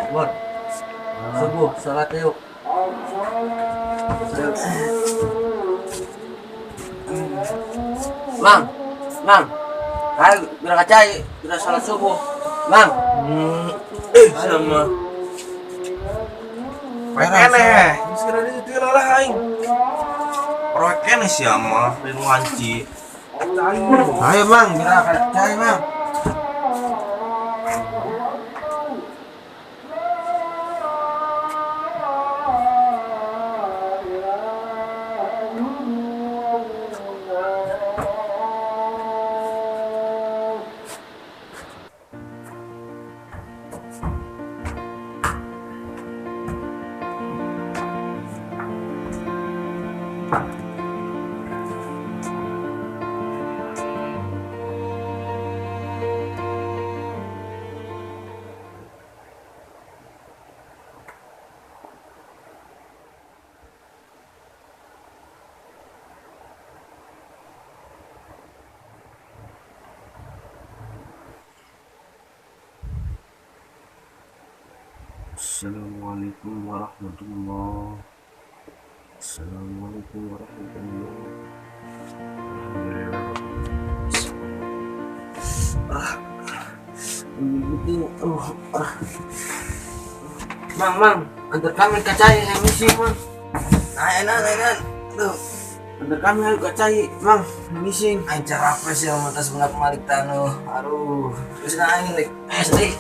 Akbar. Subuh, salat yuk. Mang, Mang. Ayo, biar kacai, biar salat subuh. Mang. Sama. Kene, sekarang itu lah aing. Proyek kene sih ama, dan wanci. Ayo, Mang, biar kacai, Mang. Assalamualaikum warahmatullahi. Assalamualaikum warahmatullahi. Mang, antar kami kacai yang misi, Mang. Nah, tuh. Antar kami ayo kacai, Mang, misi. Ancar apa sih yang atas mengap malik tanu? Aduh, terus naik nih, SD.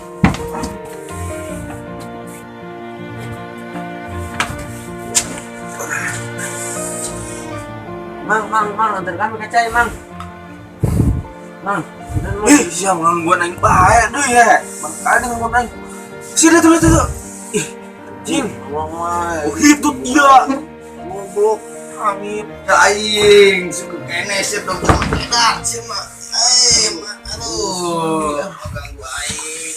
Mang, antar kami kacai, Mang. Mang, Siang orang gua naik bahaya tuh ya. Makanya ngomong naik. Sini tuh. Ih, Jin. Oh, itu dia. Goblok. Amit. Aing, suku kene sih dong kita sih mah. Aduh, ganggu aing.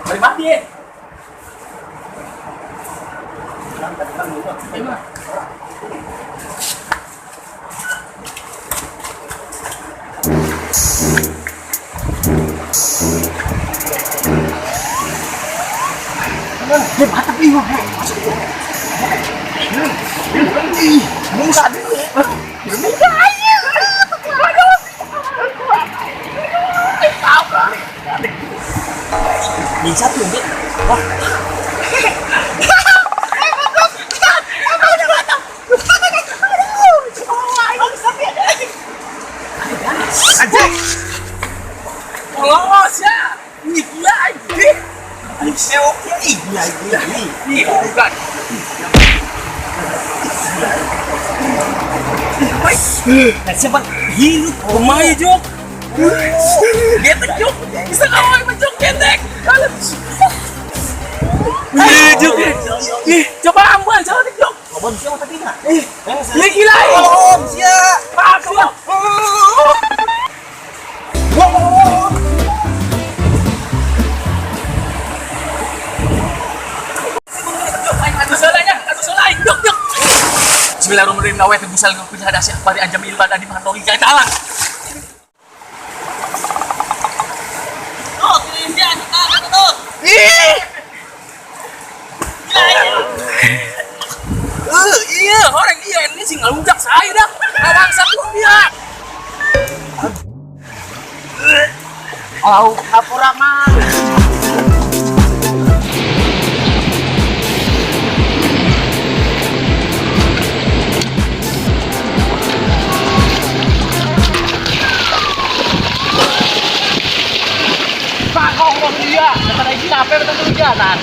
Mari mati. Bisa tuh, wah. Lolos ya, ini gila ini. Oke, gila. Ini bukan. Siapa hidup rumahnya Jok? Getek Jok, bisa ngawal Jok getek. Jok, coba ambulan coba Jok. Abang siapa tadi nak? Ini gila ini. Siap. Pak Jok. Bismillahirrahmanirrahim. Nawaitu bisal ngupil hadasi akbari anjam ilbad adi mahandogi kaya talang. Oh, kirim dia kita tuh. Iya, orang iya ini sih ngelunjak saya dah. Bangsa pun dia. Oh, kapura mang. dia kan.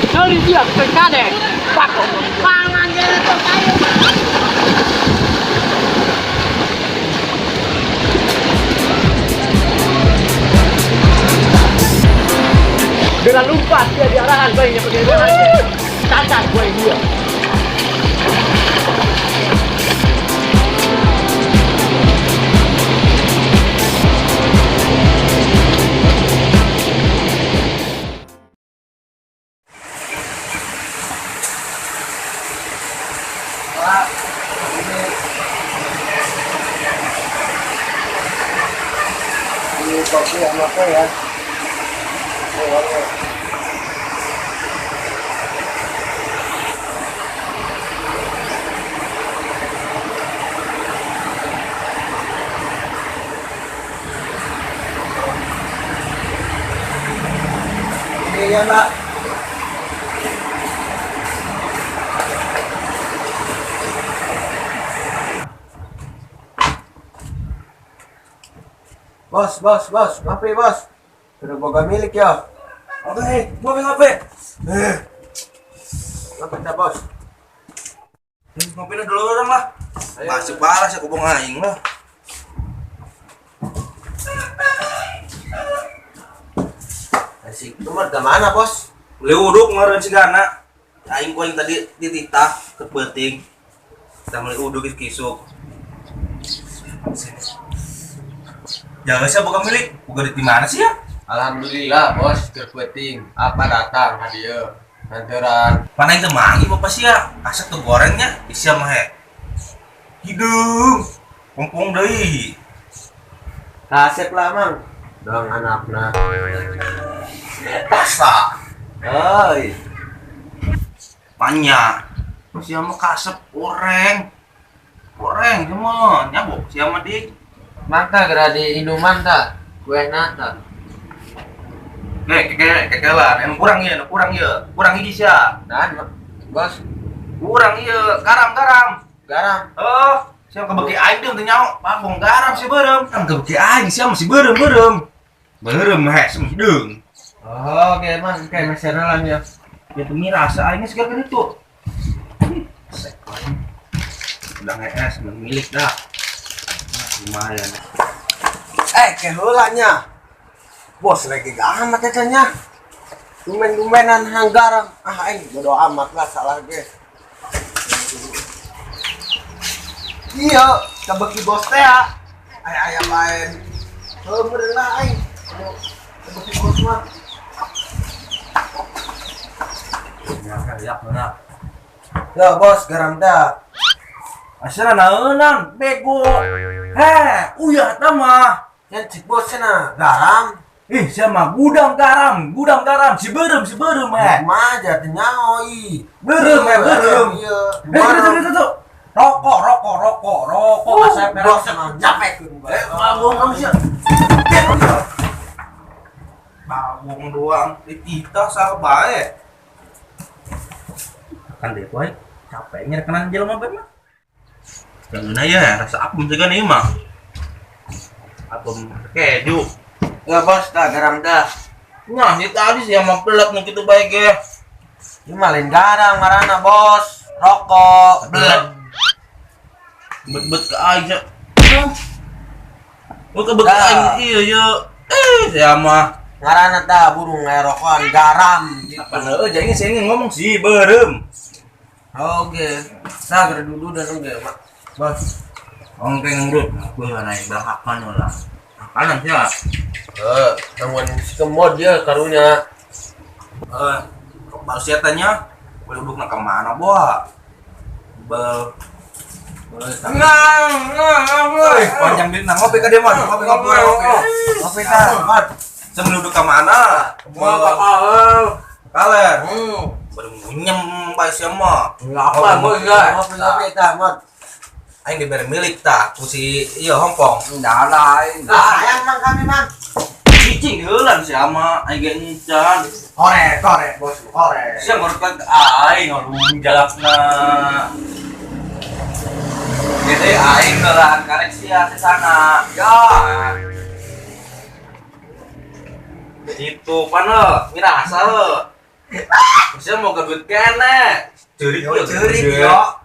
Dari dia ke kadek. Pak, pangan dia tuh kayu. Dengan lompat dia di arahan bayinya bagaimana? Cacat gue dia. Ini kopi sama apa ya? Ini ya Mbak. Bos, ngapain bos? Sudah boga milik ya? Oke, ngopi. Ngapain dah bos? Ngopi dulu orang lah. Masih parah sih kubung aing lah. Asik, nomor ke mana bos? Beli uduk ngeureun sigana. Aing ku aing tadi dititah ke peuting. Kita beli uduk kisuk. Jangan siapa bukan milik, bukan di mana sih ya? Alhamdulillah bos, kepeting. Apa datang hadiah? Nanteran. Mana yang temangi bapak sih ya? Asak tuh gorengnya, isi mah he. Hidung, pompong deui. Kasep lah mang. Dong anakna. Pasta, Oi. banyak. Siapa kasep goreng semua nyabuk siapa dik. Maka geradi inuman tak? Kue nata. Kekelan, yang kurang hiji sia. Dan bos, Kurang iya, garam. garam. Oh, siapa kebeki aing deung teu nyaho, pabong garam si beureum. Kan kebeki aing siapa masih beureum. Beureum he masih deung. Oh, oke man, kayak meserelan ya. Ya demi rasa aingnya segar kan itu. Udah nge-es, milik dah. Lumayan. Kehulanya. Bos lagi gak amat katanya. Dumen-dumenan hanggaram. Aing bodo amat lah salah gue. Iya, kebeki bos teh ya. Ayam lain. Bener lah aing. Kebeki bos mah. Ya bos, garam dah. Asal naeunan bego. Uyah tah mah. Yang cik bos cenah garam. Ih, sama gudang garam si beureum Mah jadi nyaoi. Beureum Iya. Tuh. Rokok asap Bos asap. mah nyapekeun. Babong kamu sih. Babong doang dititah salah bae. Kan deh boy, capeknya rekanan jelema bae mah. Jangan ya, rasa apem juga nih mah. Apem keju. Ya bos, dah garam dah. Nah, ini tadi sih yang pelak nu kitu bae ge. Ini malin garam marana bos. Rokok, Belet. Bet ke aja. Oh, kebek Dah. aing ieu ye. Sia mah. Ngarana dah burung rokokan garam. Apa heueuh jadi saya ngomong sih beureum. Oke. Nah, gara dulu dan oke, Mak. Bos. Ongkeng ngrut. Beuh naik belahakan lah. Kanan sia. Tangguan si kemod dia karunya. Kepal sia tanya. Boleh duduk nak kemana, Boa? Panjang din nang ngopi ka dia mah. Ngopi. Kopi tah, Mat. Saya duduk ke mana? Mau apa? Kaler. Baru ngunyem bae sia mah. Apa bos ya? Kopi tah, Mat. Aing diberi milik tah ku si ieu Hongkong. Dah lain. Ayam mang kami mang. Cicing heulan sia mah aing ge encan. Korek bos, korek. Sia ngorek aing ngolung jalakna. Jadi aing ngeulaan karek sia ke sana. Ya. Itu pan lo, ngerasa lo. Bisa mau ke duit kene. Jerik Yo jerik yo.